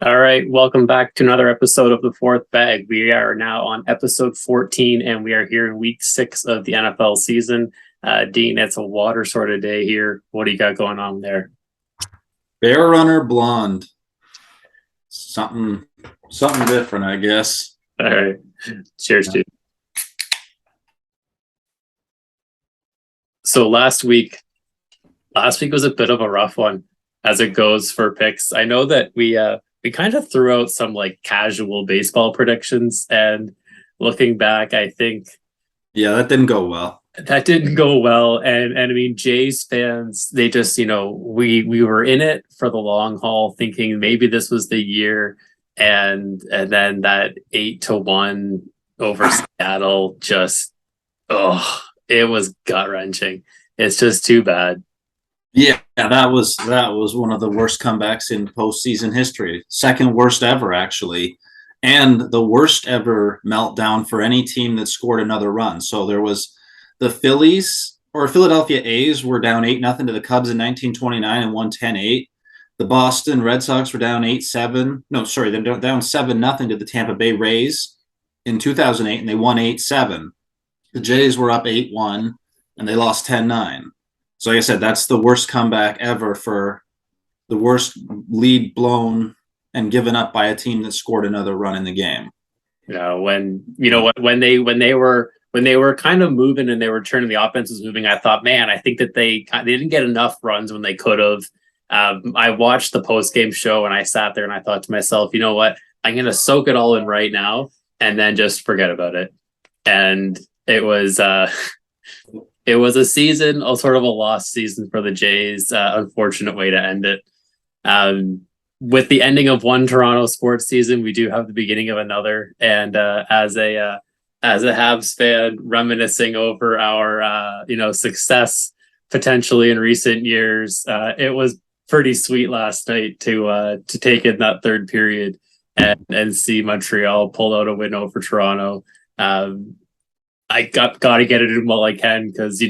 All right, welcome back to another episode of the Fourth Bag. We are now on episode 14, and we are here in week 6 of the NFL season. Dean, it's a water sort of day here. What do you got going on there? Bear Runner Blonde. Something different, I guess. All right, cheers, dude. So last week was a bit of a rough one as it goes for picks. I know that we kind of threw out some like casual baseball predictions, and looking back, I think that didn't go well. That didn't go well. And I mean, Jays fans, they just, we were in it for the long haul, thinking maybe this was the year. And then that 8-1 over Seattle it was gut wrenching. It's just too bad. Yeah, that was one of the worst comebacks in postseason history. Second worst ever, actually. And the worst ever meltdown for any team that scored another run. So there was the Philadelphia A's were down 8-0 to the Cubs in 1929 and won 10-8. The Boston Red Sox were down 8-7. No, sorry, they're down 7-0 to the Tampa Bay Rays in 2008, and they won 8-7. The Jays were up 8-1, and they lost 10-9. So like I said, that's the worst comeback ever for the worst lead blown and given up by a team that scored another run in the game. Yeah, when they were kind of moving and they were turning, the offense was moving, I thought, man, I think that they didn't get enough runs when they could have. I watched the post-game show and I sat there and I thought to myself, you know what? I'm going to soak it all in right now and then just forget about it. And it was a season, sort of a lost season for the Jays. Unfortunate way to end it. With the ending of one Toronto sports season, we do have the beginning of another. And as a Habs fan, reminiscing over our success potentially in recent years, it was pretty sweet last night to take in that third period and see Montreal pull out a win over Toronto. I got to get it in while I can, because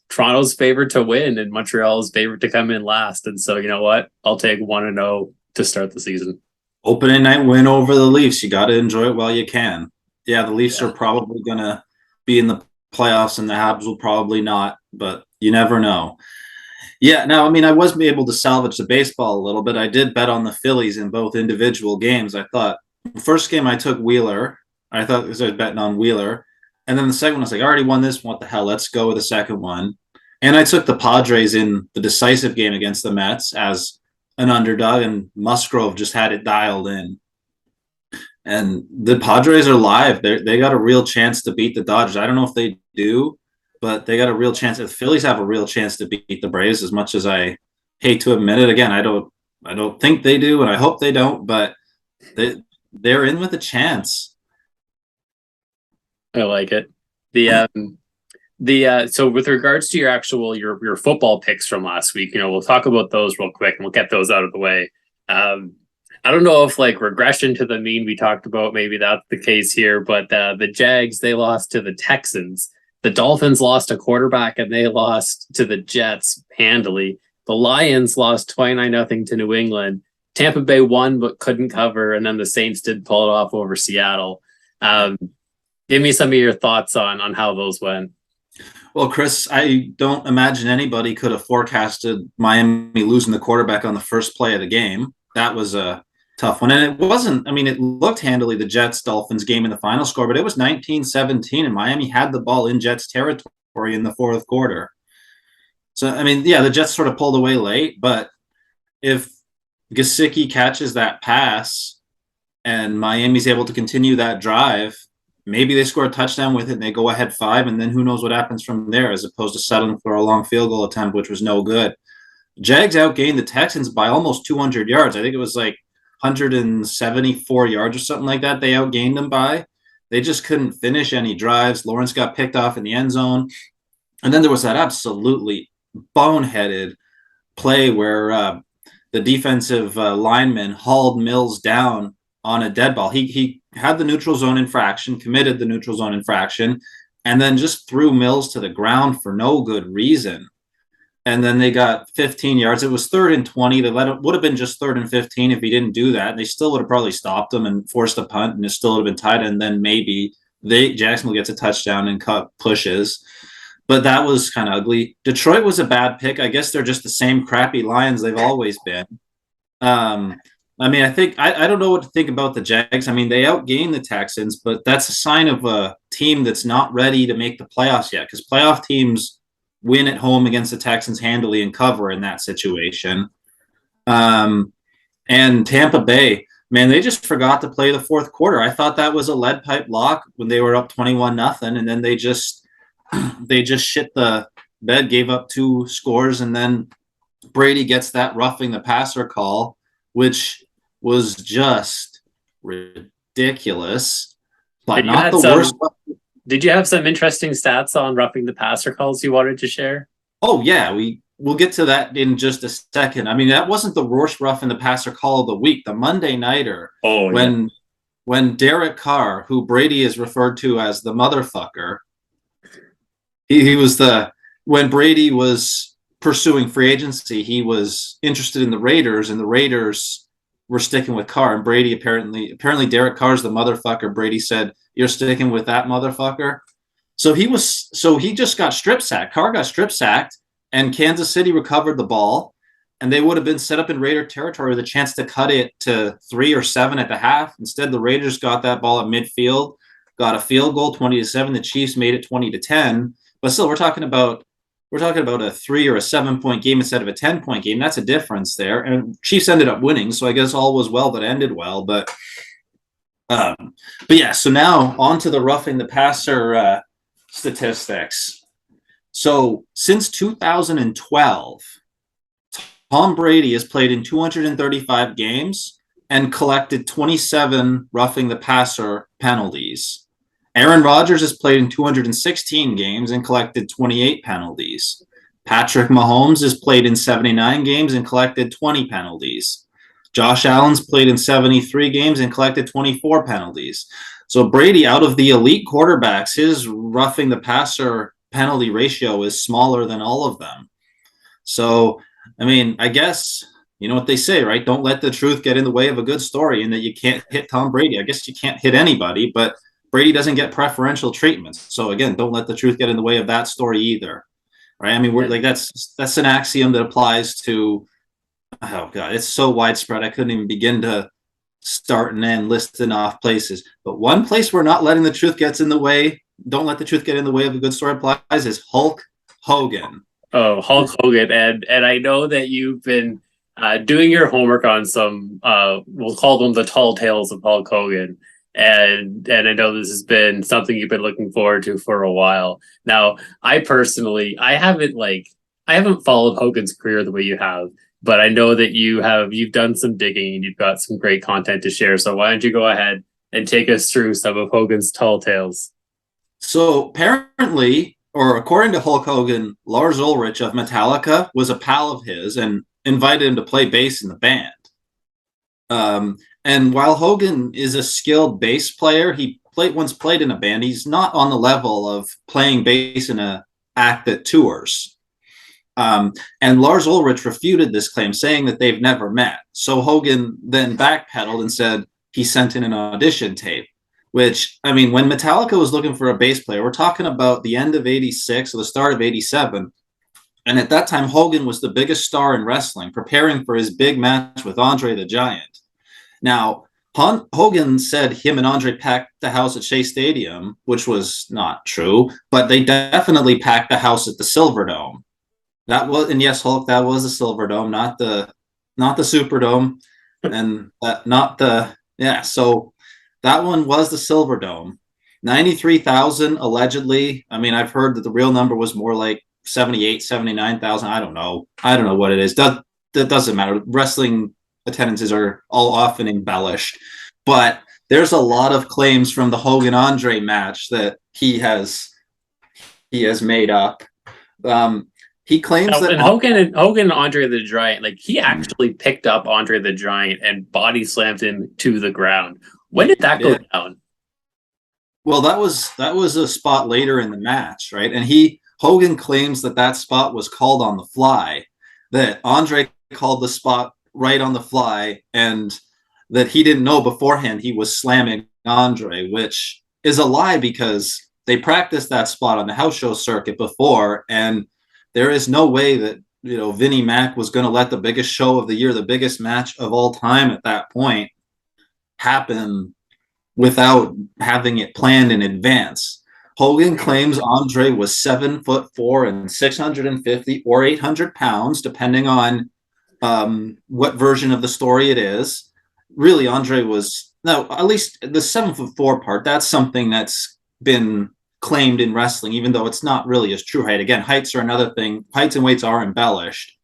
Toronto's favored to win and Montreal's favored to come in last, and so you know what, I'll take 1-0 to start the season. Opening night win over the Leafs. You got to enjoy it while you can. Yeah, the Leafs are probably going to be in the playoffs and the Habs will probably not, but you never know. Yeah, now, I mean, I was able to salvage the baseball a little bit. I did bet on the Phillies in both individual games. I thought the first game I took Wheeler. I thought because I was betting on Wheeler. And then the second one, I was like, I already won this one. What the hell? Let's go with the second one. And I took the Padres in the decisive game against the Mets as an underdog, and Musgrove just had it dialed in. And the Padres are live. They got a real chance to beat the Dodgers. I don't know if they do, but they got a real chance. The Phillies have a real chance to beat the Braves, as much as I hate to admit it. Again, I don't think they do, and I hope they don't, but they're in with a chance. I like it. So with regards to your football picks from last week, we'll talk about those real quick and we'll get those out of the way. I don't know if like regression to the mean we talked about, maybe that's the case here, but the Jags, they lost to the Texans. The Dolphins lost a quarterback and they lost to the Jets handily. The Lions lost 29-0 to New England. Tampa Bay won but couldn't cover, and then the Saints did pull it off over Seattle. Give me some of your thoughts on how those went. Well, Chris, I don't imagine anybody could have forecasted Miami losing the quarterback on the first play of the game. That was a tough one. And it wasn't, I mean, it looked handily the Jets-Dolphins game in the final score, but it was 19-17, and Miami had the ball in Jets territory in the fourth quarter. So, I mean, yeah, the Jets sort of pulled away late, but if Gesicki catches that pass and Miami's able to continue that drive, maybe they score a touchdown with it and they go ahead 5, and then who knows what happens from there, as opposed to settling for a long field goal attempt, which was no good. Jags outgained the Texans by almost 200 yards. I think it was like 174 yards or something like that they outgained them by. They just couldn't finish any drives. Lawrence got picked off in the end zone. And then there was that absolutely boneheaded play where the defensive lineman hauled Mills down on a dead ball. He had the neutral zone infraction, committed the neutral zone infraction, and then just threw Mills to the ground for no good reason. and then they got 15 yards. It was 3rd and 20. They let it would have been just 3rd and 15 if he didn't do that. They still would have probably stopped them and forced a punt, and it still would have been tied. And then maybe Jacksonville gets a touchdown and cut pushes. But that was kind of ugly. Detroit was a bad pick. I guess they're just the same crappy Lions they've always been. I mean, I don't know what to think about the Jags. I mean, they outgained the Texans, but that's a sign of a team that's not ready to make the playoffs yet, because playoff teams win at home against the Texans handily and cover in that situation. And Tampa Bay, man, they just forgot to play the fourth quarter. I thought that was a lead pipe lock when they were up 21-0, and then they just shit the bed, gave up 2 scores, and then Brady gets that roughing the passer call, which was just ridiculous, but not the worst. Did you have some interesting stats on roughing the passer calls you wanted to share? Oh yeah, we'll get to that in just a second. I mean, that wasn't the worst roughing the passer call of the week. The Monday nighter, when Derek Carr, who Brady is referred to as the motherfucker, he was when Brady was pursuing free agency, he was interested in the Raiders, and the Raiders were sticking with Carr. And Brady apparently Derek Carr's the motherfucker. Brady said, "You're sticking with that motherfucker." So he just got strip sacked. Carr got strip sacked, and Kansas City recovered the ball, and they would have been set up in Raider territory with a chance to cut it to 3 or 7 at the half. Instead, the Raiders got that ball at midfield, got a field goal, 20-7. The Chiefs made it 20-10. But still, we're talking about a 3 or a 7-point game instead of a 10-point game. That's a difference there. And Chiefs ended up winning, so I guess all was well that ended well. But yeah. So now on to the roughing the passer statistics. So since 2012, Tom Brady has played in 235 games and collected 27 roughing the passer penalties. Aaron Rodgers has played in 216 games and collected 28 penalties. Patrick Mahomes has played in 79 games and collected 20 penalties. Josh Allen's played in 73 games and collected 24 penalties. So Brady, out of the elite quarterbacks, his roughing the passer penalty ratio is smaller than all of them. So, I mean, I guess, you know what they say, right? Don't let the truth get in the way of a good story, and that you can't hit Tom Brady. I guess you can't hit anybody, but Brady doesn't get preferential treatment. So again, don't let the truth get in the way of that story either, right? I mean, we're like that's an axiom that applies to. Oh god, it's so widespread. I couldn't even begin to start and end listing off places. But one place where not letting the truth gets in the way, don't let the truth get in the way of a good story applies, is Hulk Hogan. Oh, Hulk Hogan, and I know that you've been doing your homework on some. We'll call them the tall tales of Hulk Hogan. And I know this has been something you've been looking forward to for a while. Now, I personally, I haven't followed Hogan's career the way you have, but I know that you've done some digging and you've got some great content to share. So why don't you go ahead and take us through some of Hogan's tall tales? So apparently, or according to Hulk Hogan, Lars Ulrich of Metallica was a pal of his and invited him to play bass in the band. And while Hogan is a skilled bass player, he once played in a band. He's not on the level of playing bass in an act that tours. And Lars Ulrich refuted this claim, saying that they've never met. So Hogan then backpedaled and said he sent in an audition tape, which, I mean, when Metallica was looking for a bass player, we're talking about the end of 86 or the start of 87. And at that time, Hogan was the biggest star in wrestling, preparing for his big match with Andre the Giant. Now, Hogan said him and Andre packed the house at Shea Stadium, which was not true, but they definitely packed the house at the Silverdome. And yes, Hulk, that was the Silverdome, not the Superdome, and so that one was the Silverdome. 93,000 allegedly. I mean, I've heard that the real number was more like 78, 79,000. I don't know what it is. That doesn't matter. Wrestling attendances are all often embellished, but there's a lot of claims from the Hogan Andre match that he has made up. He claims that Hogan and Andre the Giant, like, he actually picked up Andre the Giant and body slammed him to the ground. When did that go down? Well, that was a spot later in the match, right? And he Hogan claims that spot was called on the fly, that Andre called the spot right on the fly, and that he didn't know beforehand he was slamming Andre, which is a lie because they practiced that spot on the house show circuit before, and there is no way that Vinnie Mac was going to let the biggest show of the year, the biggest match of all time at that point, happen without having it planned in advance. Hogan claims Andre was 7'4" and 650 or 800 pounds, depending on what version of the story it is. Really, Andre was, no, at least the 7'4" part, that's something that's been claimed in wrestling, even though it's not really his true height. Again, heights are another thing. Heights and weights are embellished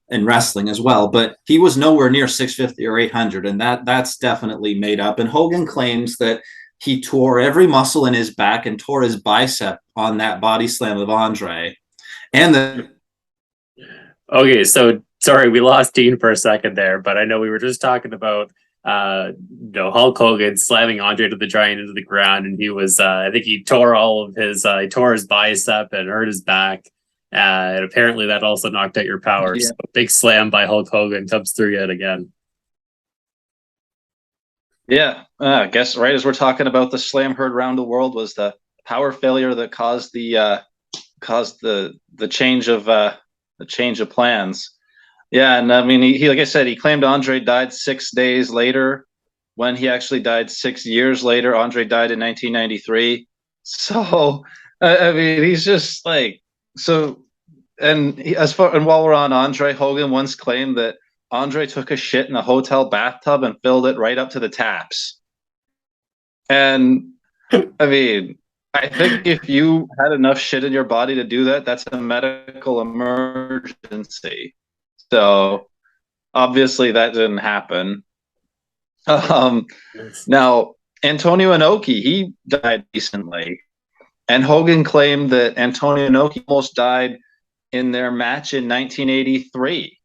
in wrestling as well, but he was nowhere near 650 or 800, and that's definitely made up. And Hogan claims that he tore every muscle in his back and tore his bicep on that body slam of Andre. And okay, so sorry, we lost Dean for a second there, but I know we were just talking about Hulk Hogan slamming Andre to the Giant into the ground, and he was I think he tore he tore his bicep and hurt his back. And apparently that also knocked out your power. Yeah. So big slam by Hulk Hogan comes through yet again. Yeah, I guess right as we're talking about the slam heard around the world was the power failure that caused the change of plans. Yeah, and I mean he like I said, he claimed Andre died 6 days later when he actually died 6 years later. Andre died in 1993. So I mean he's just like so. And while we're on Andre, Hogan once claimed that Andre took a shit in a hotel bathtub and filled it right up to the taps. And I mean, I think if you had enough shit in your body to do that, that's a medical emergency. So obviously that didn't happen. Now, Antonio Inoki, he died recently. And Hogan claimed that Antonio Inoki almost died in their match in 1983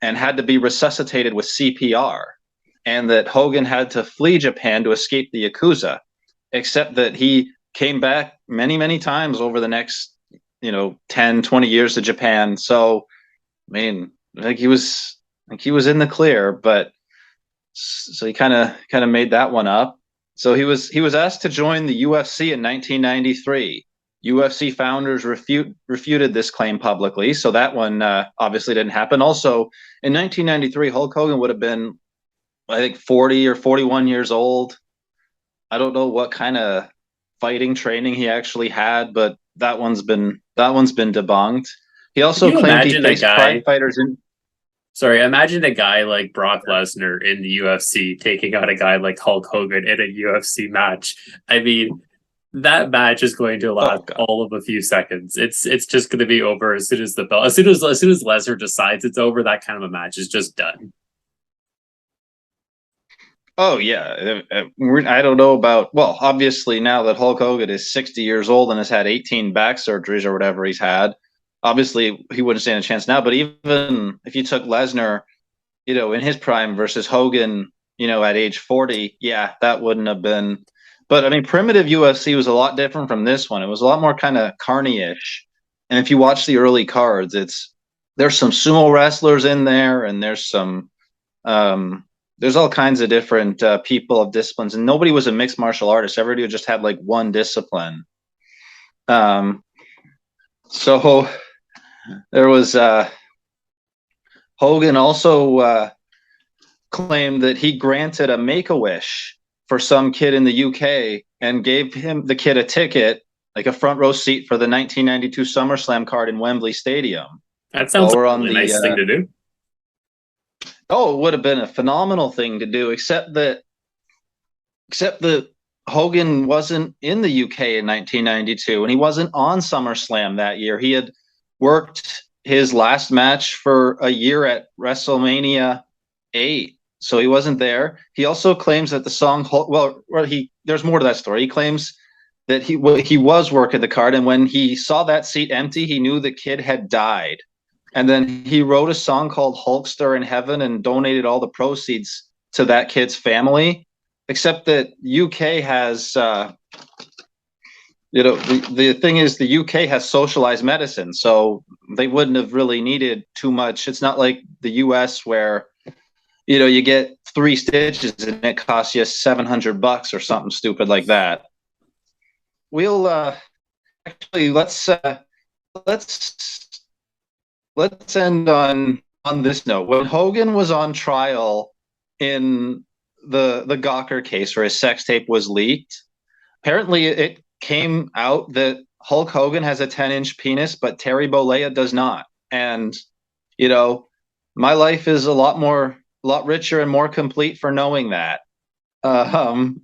and had to be resuscitated with CPR, and that Hogan had to flee Japan to escape the Yakuza, except that he came back many, many times over the next, 10, 20 years to Japan. So, I mean, I think he was in the clear, but so he kind of made that one up. So he was asked to join the UFC in 1993. UFC founders refuted this claim publicly, so that one obviously didn't happen. Also, in 1993, Hulk Hogan would have been, I think, 40 or 41 years old. I don't know what kind of fighting training he actually had, but that one's been debunked. He also claimed he faced crime fighters in. Sorry, imagine a guy like Brock Lesnar in the UFC taking on a guy like Hulk Hogan in a UFC match. I mean, that match is going to last all of a few seconds. It's just going to be over as soon as the bell, as soon as Lesnar decides it's over. That kind of a match is just done. Oh yeah, I don't know about. Well, obviously now that Hulk Hogan is 60 years old and has had 18 back surgeries or whatever he's had, obviously he wouldn't stand a chance now. But even if you took Lesnar, in his prime versus Hogan, at age 40, yeah, that wouldn't have been. But I mean, primitive UFC was a lot different from this one. It was a lot more kind of carny-ish. And if you watch the early cards, there's some sumo wrestlers in there, and there's some there's all kinds of different people of disciplines, and nobody was a mixed martial artist. Everybody just had like one discipline. So there was Hogan also claimed that he granted a Make-A-Wish for some kid in the UK and gave the kid a ticket, like a front row seat for the 1992 SummerSlam card in Wembley Stadium. That sounds like a really nice thing to do. Oh, it would have been a phenomenal thing to do, except that Hogan wasn't in the UK in 1992, and he wasn't on SummerSlam that year. He had worked his last match for a year at WrestleMania 8. So he wasn't there. He also claims that the song, there's more to that story. He claims that he was working the card, and when he saw that seat empty, he knew the kid had died. And then he wrote a song called Hulkster in Heaven and donated all the proceeds to that kid's family. Except that UK has the thing is the UK has socialized medicine, so they wouldn't have really needed too much. It's not like the US where you get 3 stitches and it costs you $700 or something stupid like that. We'll actually let's end on this note. When Hogan was on trial in the Gawker case where his sex tape was leaked, apparently it came out that Hulk Hogan has a 10-inch penis, but Terry Bollea does not. And my life is a lot richer and more complete for knowing that. I mean,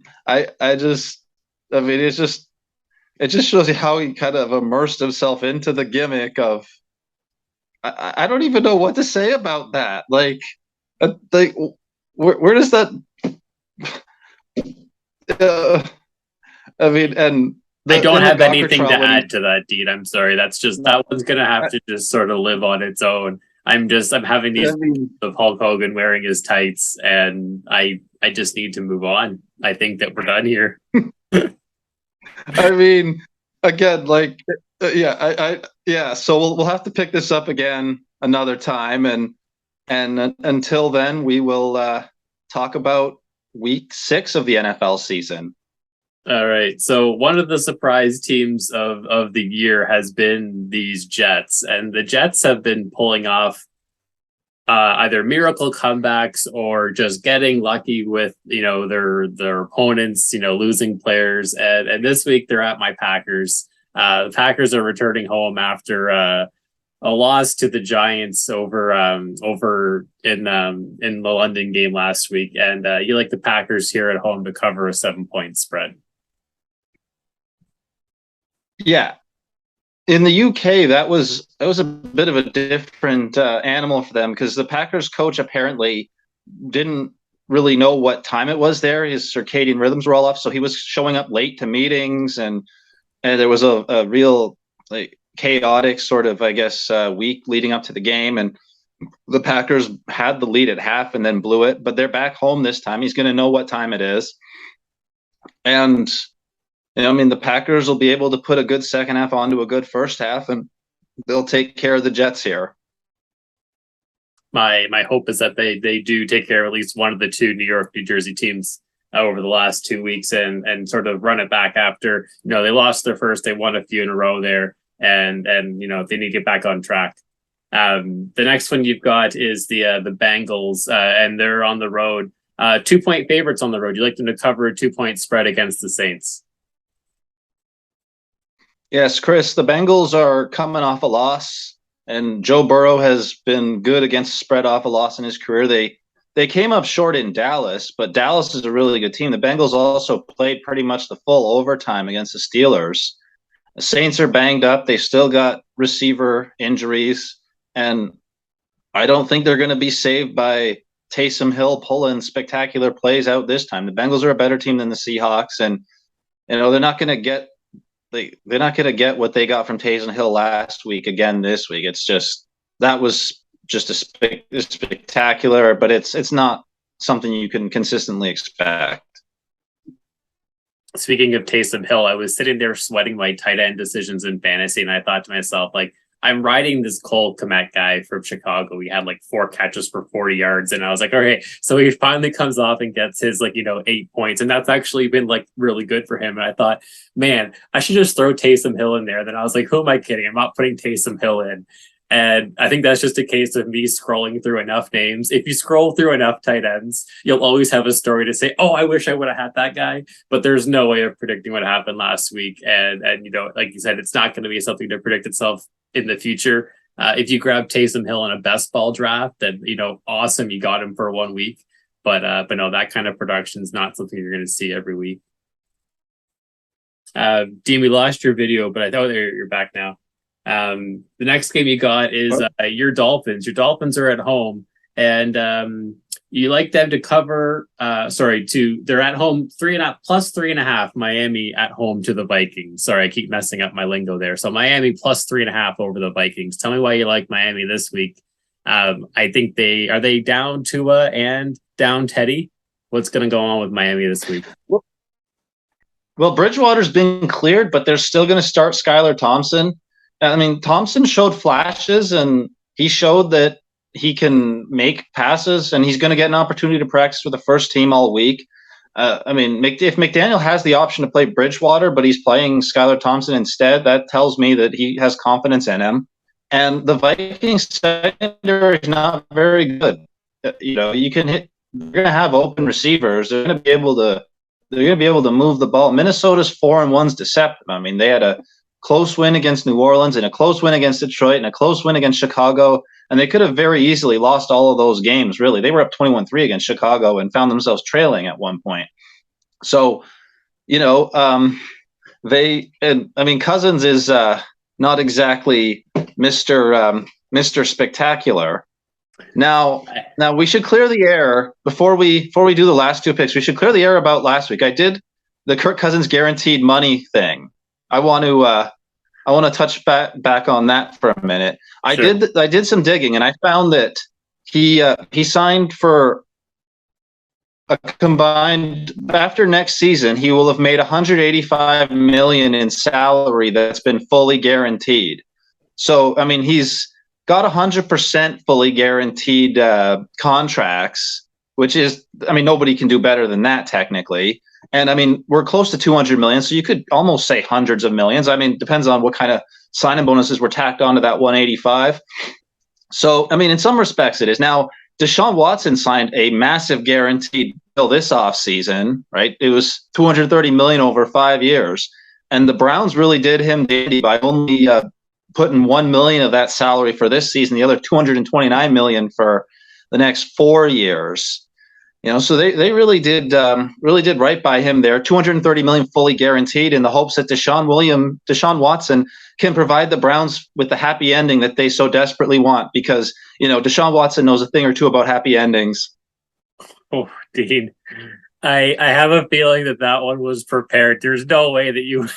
it just shows you how he kind of immersed himself into the gimmick of. I don't even know what to say about that. Like where does that? I mean, and I don't have Gawker anything to trial, add to that, Dean. I'm sorry. That's just that one's gonna have to just sort of live on its own. I'm having these of Hulk Hogan wearing his tights, and I just need to move on. I think that we're done here. I mean, again, like, yeah. So we'll have to pick this up again another time, and until then, we will talk about week 6 of the NFL season. All right. So one of the surprise teams of the year has been these Jets, and the Jets have been pulling off either miracle comebacks or just getting lucky with their opponents, losing players. And this week they're at my Packers. The Packers are returning home after a loss to the Giants over in the London game last week, and you like the Packers here at home to cover a 7-point spread. Yeah, in the UK, that was a bit of a different animal for them because the Packers coach apparently didn't really know what time it was there. His circadian rhythms were all off, so he was showing up late to meetings, and there was a real chaotic sort of, I guess, week leading up to the game, and the Packers had the lead at half and then blew it. But they're back home this time. He's going to know what time it is, and. I mean, the Packers will be able to put a good second half onto a good first half, and they'll take care of the Jets here. My hope is that they do take care of at least one of the two New York, New Jersey teams over the last 2 weeks and sort of run it back after, they lost their first, they won a few in a row there. And they need to get back on track. The next one you've got is the Bengals, and they're on the road, 2-point favorites on the road. You like them to cover a 2-point spread against the Saints. Yes, Chris, the Bengals are coming off a loss, and Joe Burrow has been good against spread off a loss in his career. They came up short in Dallas, but Dallas is a really good team. The Bengals also played pretty much the full overtime against the Steelers. The Saints are banged up. They still got receiver injuries, and I don't think they're going to be saved by Taysom Hill pulling spectacular plays out this time. The Bengals are a better team than the Seahawks, and they're not going to get what they got from Taysom Hill last week again this week. It's just that was just a spectacular, but it's not something you can consistently expect. Speaking of Taysom Hill, I was sitting there sweating my tight end decisions in fantasy, and I thought to myself, like, I'm riding this Cole Kmet guy from Chicago. He had like 4 catches for 40 yards. And I was like, okay, so he finally comes off and gets his 8 points. And that's actually been like really good for him. And I thought, man, I should just throw Taysom Hill in there. Then I was like, who am I kidding? I'm not putting Taysom Hill in. And I think that's just a case of me scrolling through enough names. If you scroll through enough tight ends, you'll always have a story to say, oh, I wish I would have had that guy. But there's no way of predicting what happened last week. And like you said, it's not going to be something to predict itself in the future. If you grab Taysom Hill in a best ball draft, then, awesome, you got him for 1 week. But no, that kind of production is not something you're going to see every week. Dean, we lost your video, but I thought you're back now. The next game you got is your Dolphins. Your Dolphins are at home, and you like them to cover. They're at home 3.5 plus 3.5. Miami at home to the Vikings. Sorry, I keep messing up my lingo there. So Miami plus 3.5 over the Vikings. Tell me why you like Miami this week. I think they down Tua and down Teddy. What's going to go on with Miami this week? Well, Bridgewater's been cleared, but they're still going to start Skylar Thompson. I mean, Thompson showed flashes, and he showed that he can make passes, and he's going to get an opportunity to practice with the first team all week. I mean, if McDaniel has the option to play Bridgewater, but he's playing Skylar Thompson instead, that tells me that he has confidence in him. And the Vikings secondary is not very good. You can hit. You're going to have open receivers. They're going to be able to move the ball. Minnesota's 4-1's deceptive. I mean, they had a close win against New Orleans and a close win against Detroit and a close win against Chicago. And they could have very easily lost all of those games, really. They were up 21-3 against Chicago and found themselves trailing at one point. So, Cousins is not exactly Mr. Spectacular. Now we should clear the air before we do the last two picks. We should clear the air about last week. I did the Kirk Cousins guaranteed money thing. I want to touch back on that for a minute. Sure. I did some digging, and I found that he signed for a combined, after next season, he will have made $185 million in salary that's been fully guaranteed. So, I mean, he's got 100% fully guaranteed contracts, which is, I mean, nobody can do better than that technically. And I mean, we're close to 200 million, so you could almost say hundreds of millions. I mean, depends on what kind of signing bonuses were tacked onto that 185. So, I mean, in some respects it is. Now, Deshaun Watson signed a massive guaranteed deal this offseason, right? It was $230 million over 5 years. And the Browns really did him dandy by only putting $1 million of that salary for this season, the other $229 million for the next 4 years. So they really did right by him there. $230 million fully guaranteed, in the hopes that Deshaun Watson can provide the Browns with the happy ending that they so desperately want, because Deshaun Watson knows a thing or two about happy endings. Oh, Dean, I have a feeling that one was prepared. There's no way that you.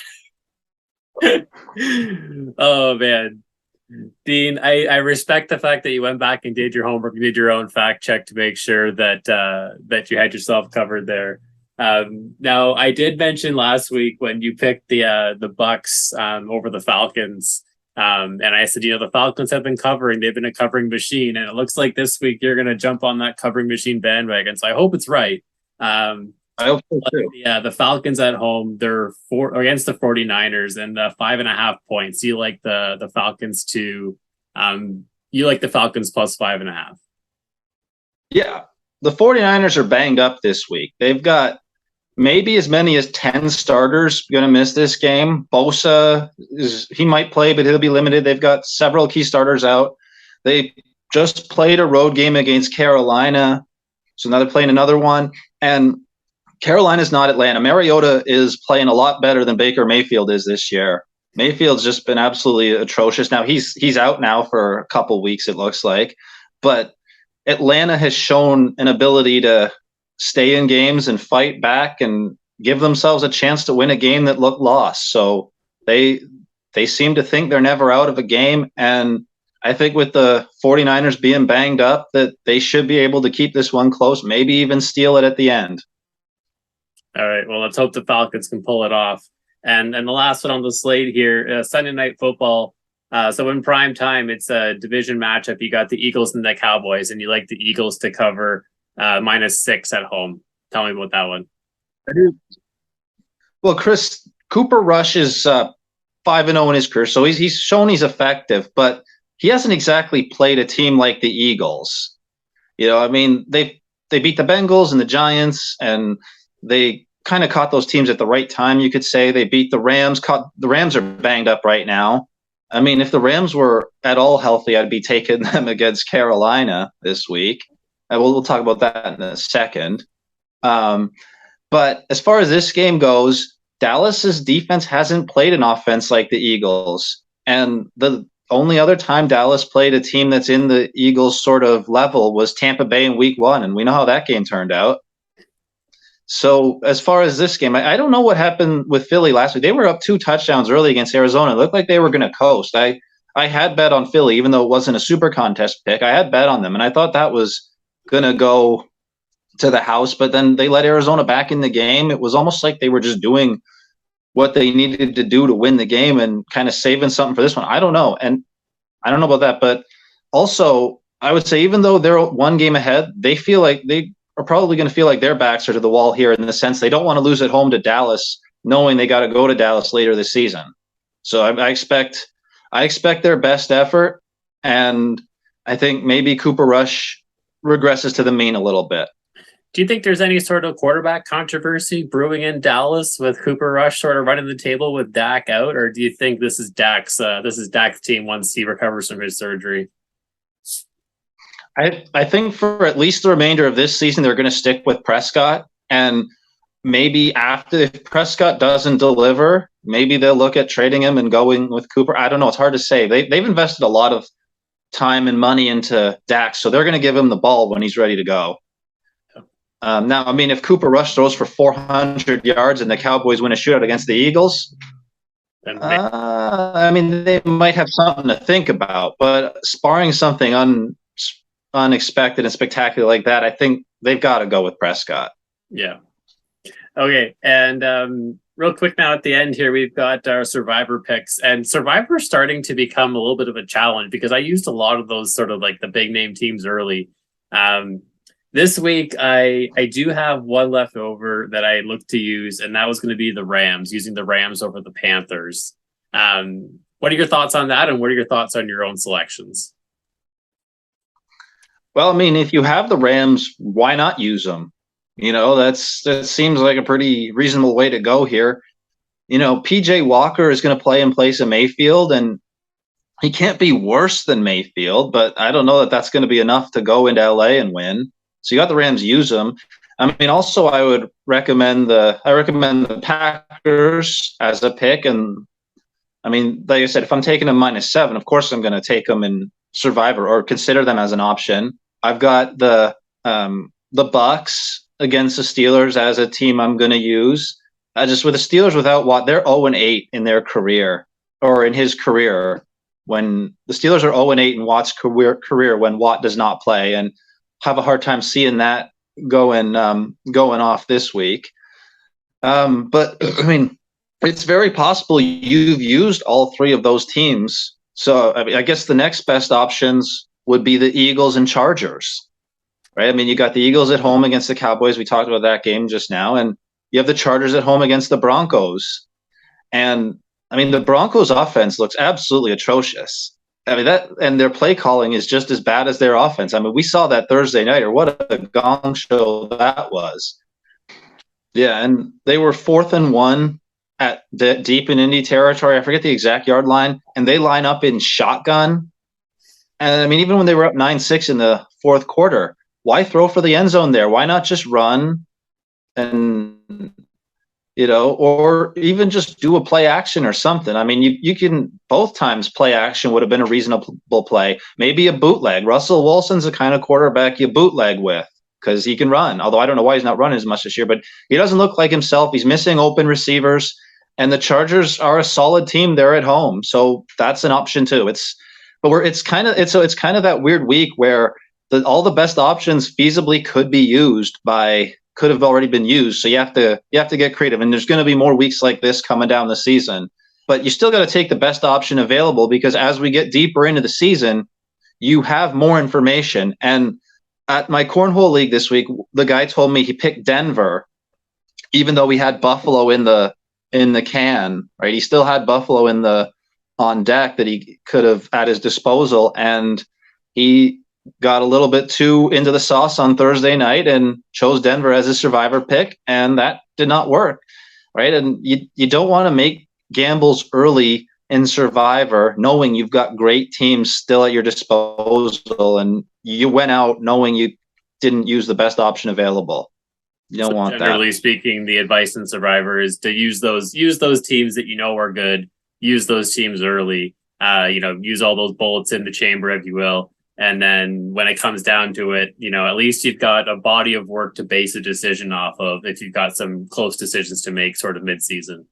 Oh man, Dean, I respect the fact that you went back and did your homework, you did your own fact check to make sure that you had yourself covered there. Now, I did mention last week when you picked the Bucks over the Falcons, and I said, the Falcons have been covering; they've been a covering machine, and it looks like this week you're going to jump on that covering machine bandwagon. So I hope it's right. I hope so too. Yeah, the Falcons at home, they're against the 49ers, and 5.5 points. You like the Falcons you like the Falcons plus 5.5. Yeah. The 49ers are banged up this week. They've got maybe as many as 10 starters going to miss this game. Bosa, he might play, but he'll be limited. They've got several key starters out. They just played a road game against Carolina, so now they're playing another one. And Carolina's not Atlanta. Mariota is playing a lot better than Baker Mayfield is this year. Mayfield's just been absolutely atrocious. Now he's out now for a couple weeks, it looks like. But Atlanta has shown an ability to stay in games and fight back and give themselves a chance to win a game that looked lost. So they seem to think they're never out of a game. And I think with the 49ers being banged up, that they should be able to keep this one close, maybe even steal it at the end. All right. Well, let's hope the Falcons can pull it off. And the last one on the slate here, Sunday Night Football. So in prime time, it's a division matchup. You got the Eagles and the Cowboys, and you like the Eagles to cover -6 at home. Tell me about that one. I do. Well, Chris, Cooper Rush is 5-0 in his career, so he's shown he's effective, but he hasn't exactly played a team like the Eagles. I mean, they beat the Bengals and the Giants, and they kind of caught those teams at the right time, you could say. They beat the Rams. The Rams are banged up right now. I mean, if the Rams were at all healthy, I'd be taking them against Carolina this week. We'll talk about that in a second. But as far as this game goes, Dallas's defense hasn't played an offense like the Eagles. And the only other time Dallas played a team that's in the Eagles sort of level was Tampa Bay in week 1. And we know how that game turned out. So as far as this game, I don't know what happened with Philly last week. They were up 2 touchdowns early against Arizona. It looked like they were going to coast. I had bet on Philly, even though it wasn't a super contest pick. I had bet on them, and I thought that was going to go to the house. But then they let Arizona back in the game. It was almost like they were just doing what they needed to do to win the game and kind of saving something for this one. I don't know. And I don't know about that, but also I would say even though they're one game ahead, they feel like they are probably going to feel like their backs are to the wall here in the sense they don't want to lose at home to Dallas, knowing they got to go to Dallas later this season. So I expect their best effort, and I think maybe Cooper Rush regresses to the mean a little bit. Do you think there's any sort of quarterback controversy brewing in Dallas with Cooper Rush sort of running the table with Dak out, or do you think this is Dak's team once he recovers from his surgery? I think for at least the remainder of this season, they're going to stick with Prescott, and maybe after, if Prescott doesn't deliver, maybe they'll look at trading him and going with Cooper. I don't know. It's hard to say. They've invested a lot of time and money into Dak, so they're going to give him the ball when he's ready to go. Now, I mean, if Cooper Rush throws for 400 yards and the Cowboys win a shootout against the Eagles, I mean, they might have something to think about. But sparring something unexpected and spectacular like that, I think they've got to go with Prescott. Yeah. Okay. And real quick now at the end here, we've got our Survivor picks. And Survivor's starting to become a little bit of a challenge because I used a lot of those sort of like the big name teams early. This week, I do have one left over that I look to use, and that was going to be the Rams, using the Rams over the Panthers. What are your thoughts on that, and what are your thoughts on your own selections? Well, I mean, if you have the Rams, why not use them? You know, that seems like a pretty reasonable way to go here. You know, PJ Walker is going to play in place of Mayfield, and he can't be worse than Mayfield, but I don't know that that's going to be enough to go into LA and win. So you got the Rams, use them. I mean, also I would recommend the Packers as a pick. And I mean, like I said, if I'm taking them -7, of course I'm going to take them in Survivor or consider them as an option. I've got the Bucks against the Steelers as a team I'm going to use. Just with the Steelers without Watt, they're 0-8 in their career, or in his career. When the Steelers are 0-8 in Watt's career when Watt does not play, and have a hard time seeing that going off this week. But I mean, it's very possible you've used all three of those teams. So I mean, I guess the next best options would be the Eagles and Chargers, right? I mean, you got the Eagles at home against the Cowboys. We talked about that game just now, and you have the Chargers at home against the Broncos. And I mean, the Broncos offense looks absolutely atrocious. I mean, that, and their play calling is just as bad as their offense. I mean, we saw that Thursday night, or what a gong show that was. Yeah, and they were 4th and 1 at deep in Indy territory. I forget the exact yard line, and they line up in shotgun. And I mean, even when they were up 9-6 in the fourth quarter, why throw for the end zone there? Why not just run and, you know, or even just do a play action or something? I mean, you can, both times play action would have been a reasonable play. Maybe a bootleg. Russell Wilson's the kind of quarterback you bootleg with because he can run. Although I don't know why he's not running as much this year, but he doesn't look like himself. He's missing open receivers, and the Chargers are a solid team. They're at home, so that's an option too. It's kind of that weird week where all the best options feasibly could have already been used. So you have to get creative, and there's going to be more weeks like this coming down the season. But you still got to take the best option available, because as we get deeper into the season, you have more information. And at my cornhole league this week, the guy told me he picked Denver, even though we had Buffalo in the can, right? He still had Buffalo on deck that he could have at his disposal, and he got a little bit too into the sauce on Thursday night and chose Denver as his Survivor pick, and that did not work, right? And you don't want to make gambles early in Survivor knowing you've got great teams still at your disposal, and you went out knowing you didn't use the best option available. You don't want that. Generally speaking, the advice in Survivor is to use those teams that you know are good. Use those teams early. Use all those bullets in the chamber, if you will. And then when it comes down to it, at least you've got a body of work to base a decision off of if you've got some close decisions to make sort of mid-season.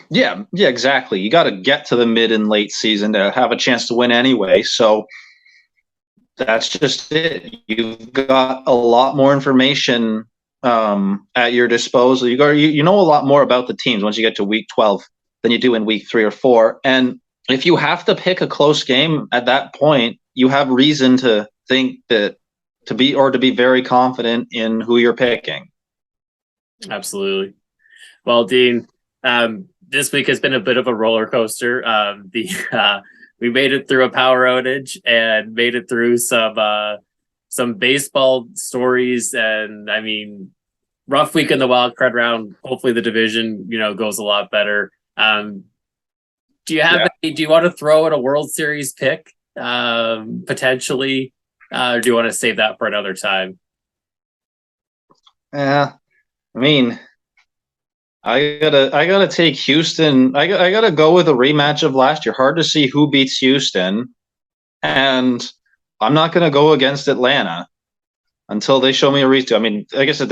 Yeah, exactly. You got to get to the mid and late season to have a chance to win anyway. So that's just it. You've got a lot more information at your disposal. You know a lot more about the teams once you get to week 12 than you do in week 3 or 4. And if you have to pick a close game at that point, you have reason to think that to be very confident in who you're picking. Absolutely. Well, Dean, this week has been a bit of a roller coaster. We made it through a power outage and made it through some baseball stories, and I mean, rough week in the wild card round. Hopefully, the division goes a lot better. Do you have? Do you want to throw in a World Series pick potentially, or do you want to save that for another time? Yeah, I mean, I gotta take Houston. I gotta go with a rematch of last year. Hard to see who beats Houston, and I'm not gonna go against Atlanta until they show me a reason. I mean, like I said,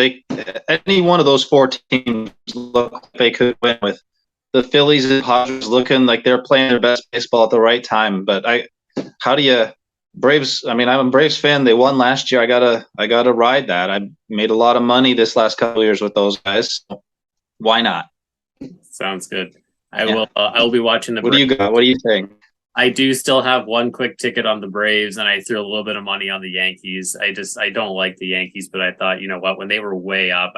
any one of those 4 teams look like they could win, with the Phillies and Padres looking like they're playing their best baseball at the right time. But how do you Braves? I mean, I'm a Braves fan. They won last year. I gotta ride that. I made a lot of money this last couple of years with those guys. So why not? Sounds good. I will be watching the What do you got? What do you think? I do still have one quick ticket on the Braves, and I threw a little bit of money on the Yankees. I don't like the Yankees, but I thought, you know what, when they were way up,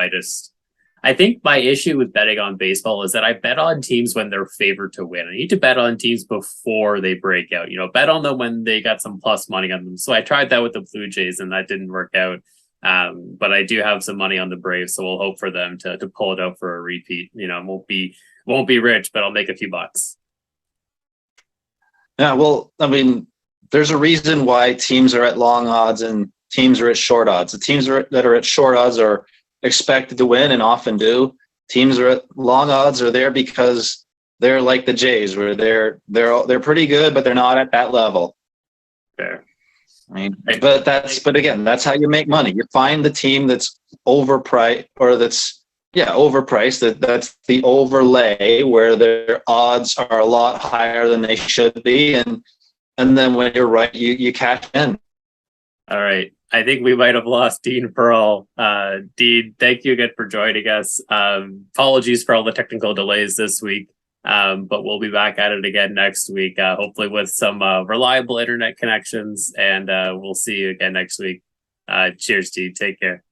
I think my issue with betting on baseball is that I bet on teams when they're favored to win. I need to bet on teams before they break out. Bet on them when they got some plus money on them. So I tried that with the Blue Jays, and that didn't work out. But I do have some money on the Braves, so we'll hope for them to pull it out for a repeat. Won't be rich, but I'll make a few bucks. Yeah, well, I mean, there's a reason why teams are at long odds and teams are at short odds. The teams that are at short odds are expected to win and often do. Teams are at long odds are there because they're like the Jays, where they're pretty good, but they're not at that level. Fair. I mean, but again, that's how you make money. You find the team that's overpriced, or that's overpriced. That's the overlay where their odds are a lot higher than they should be, and then when you're right, you cash in. All right. I think we might have lost Dean Pearl. Dean, thank you again for joining us. Apologies for all the technical delays this week, but we'll be back at it again next week, hopefully with some reliable internet connections, and we'll see you again next week. Cheers, Dean. Take care.